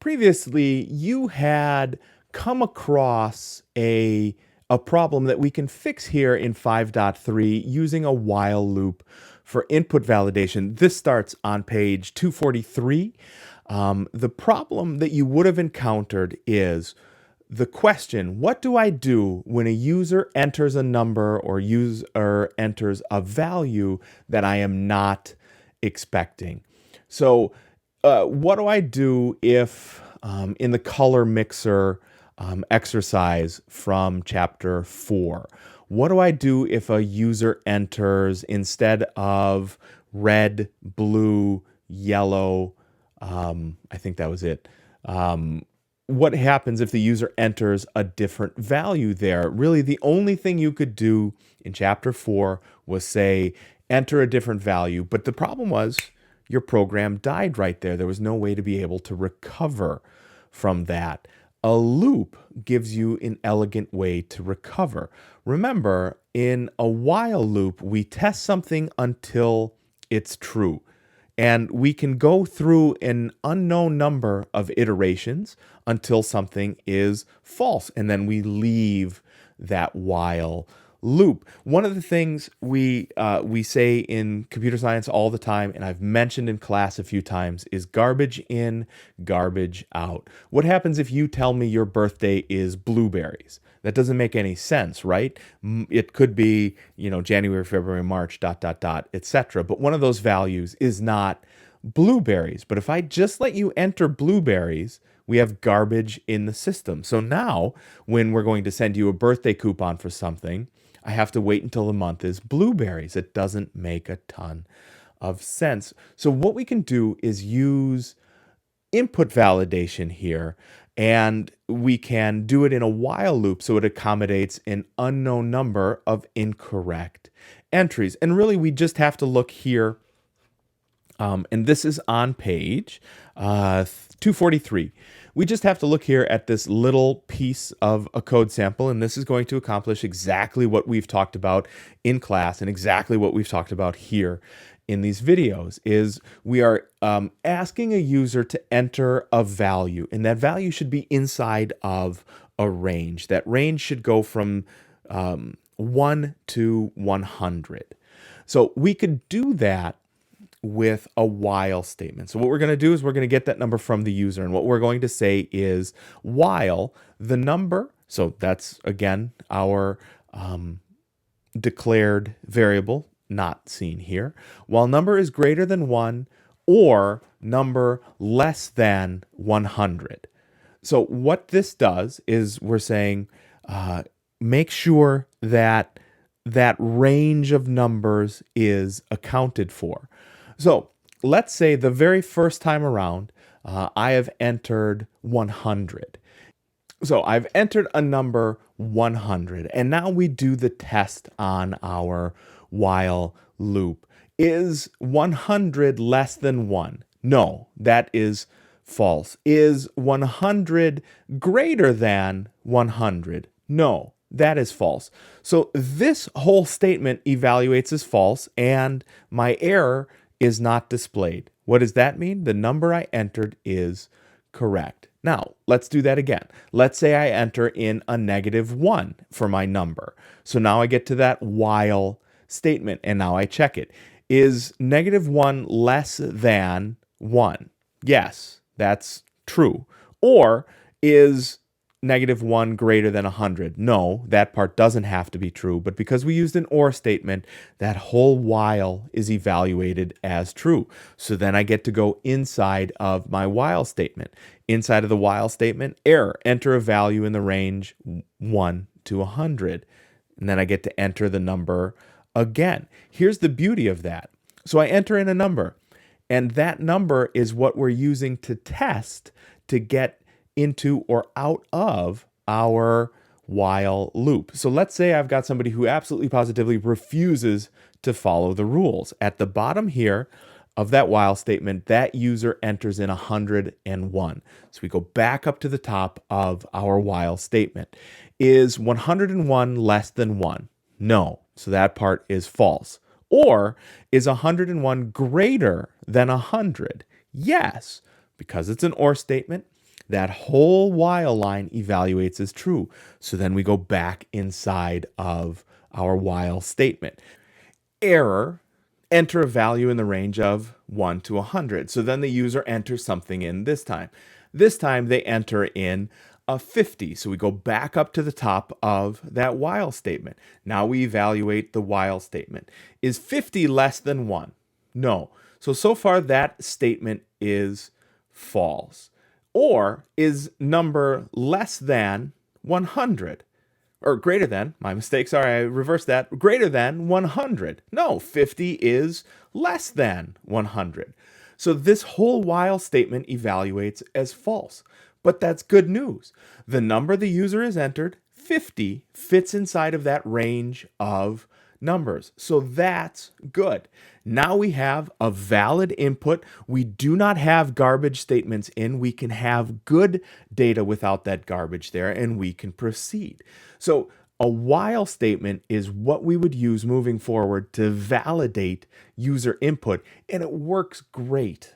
previously you had come across a problem that we can fix here in 5.3 using a while loop for input validation. This starts on page 243. The problem that you would have encountered is the question, what do I do when a user enters a number or user enters a value that I am not expecting? So what do I do if in the color mixer exercise from chapter 4, what do I do if a user enters instead of red, blue, yellow, I think that was it. What happens if the user enters a different value there? Really, the only thing you could do in chapter 4 was say, enter a different value. But the problem was your program died right there. There was no way to be able to recover from that. A loop gives you an elegant way to recover. Remember, in a while loop, we test something until it's true. And we can go through an unknown number of iterations until something is false. And then we leave that while loop. One of the things we say in computer science all the time, and I've mentioned in class a few times, is garbage in, garbage out. What happens if you tell me your birthday is blueberries? That doesn't make any sense, right? It could be, January, February, March, ... etc. But one of those values is not blueberries. But if I just let you enter blueberries, we have garbage in the system. So now when we're going to send you a birthday coupon for something, I have to wait until the month is blueberries. It doesn't make a ton of sense. So what we can do is use input validation here, and we can do it in a while loop so it accommodates an unknown number of incorrect entries. And really, we just have to look here, and this is on page 243. We just have to look here at this little piece of a code sample, and this is going to accomplish exactly what we've talked about in class and exactly what we've talked about here in these videos. Is we are asking a user to enter a value, and that value should be inside of a range. That range should go from 1 to 100. So we could do that with a while statement. So what we're going to do is we're going to get that number from the user, and what we're going to say is while the number, so that's again our declared variable, not seen here, while number is greater than 1 or number less than 100. So what this does is we're saying make sure that that range of numbers is accounted for. So let's say the very first time around, I have entered 100. So I've entered a number 100, and now we do the test on our while loop. Is 100 less than 1? No, that is false. Is 100 greater than 100? No, that is false. So this whole statement evaluates as false, and my error is not displayed. What does that mean? The number I entered is correct. Now, let's do that again. Let's say I enter in a -1 for my number. So now I get to that while statement, and now I check it. Is -1 less than 1? Yes, that's true. Or is -1 greater than 100? No, that part doesn't have to be true, but because we used an or statement, that whole while is evaluated as true. So then I get to go inside of my while statement. Inside of the while statement, error, enter a value in the range 1 to 100. And then I get to enter the number again. Here's the beauty of that. So I enter in a number, and that number is what we're using to test to get into or out of our while loop. So let's say I've got somebody who absolutely positively refuses to follow the rules. At the bottom here of that while statement, that user enters in 101. So we go back up to the top of our while statement. Is 101 less than 1? No. So that part is false. Or is 101 greater than 100? Yes. Because it's an or statement, That whole while line evaluates as true. So then we go back inside of our while statement. Error, enter a value in the range of 1 to 100. So then the user enters something in this time. This time they enter in a 50. So we go back up to the top of that while statement. Now we evaluate the while statement. Is 50 less than 1? No. So far that statement is false. Or is number less than 100? Or greater than, my mistake, sorry, I reversed that, greater than 100. No, 50 is less than 100. So this whole while statement evaluates as false. But that's good news. The number the user has entered, 50, fits inside of that range of numbers. So that's good. Now we have a valid input. We do not have garbage statements in. We can have good data without that garbage there, and we can proceed. So a while statement is what we would use moving forward to validate user input, and it works great.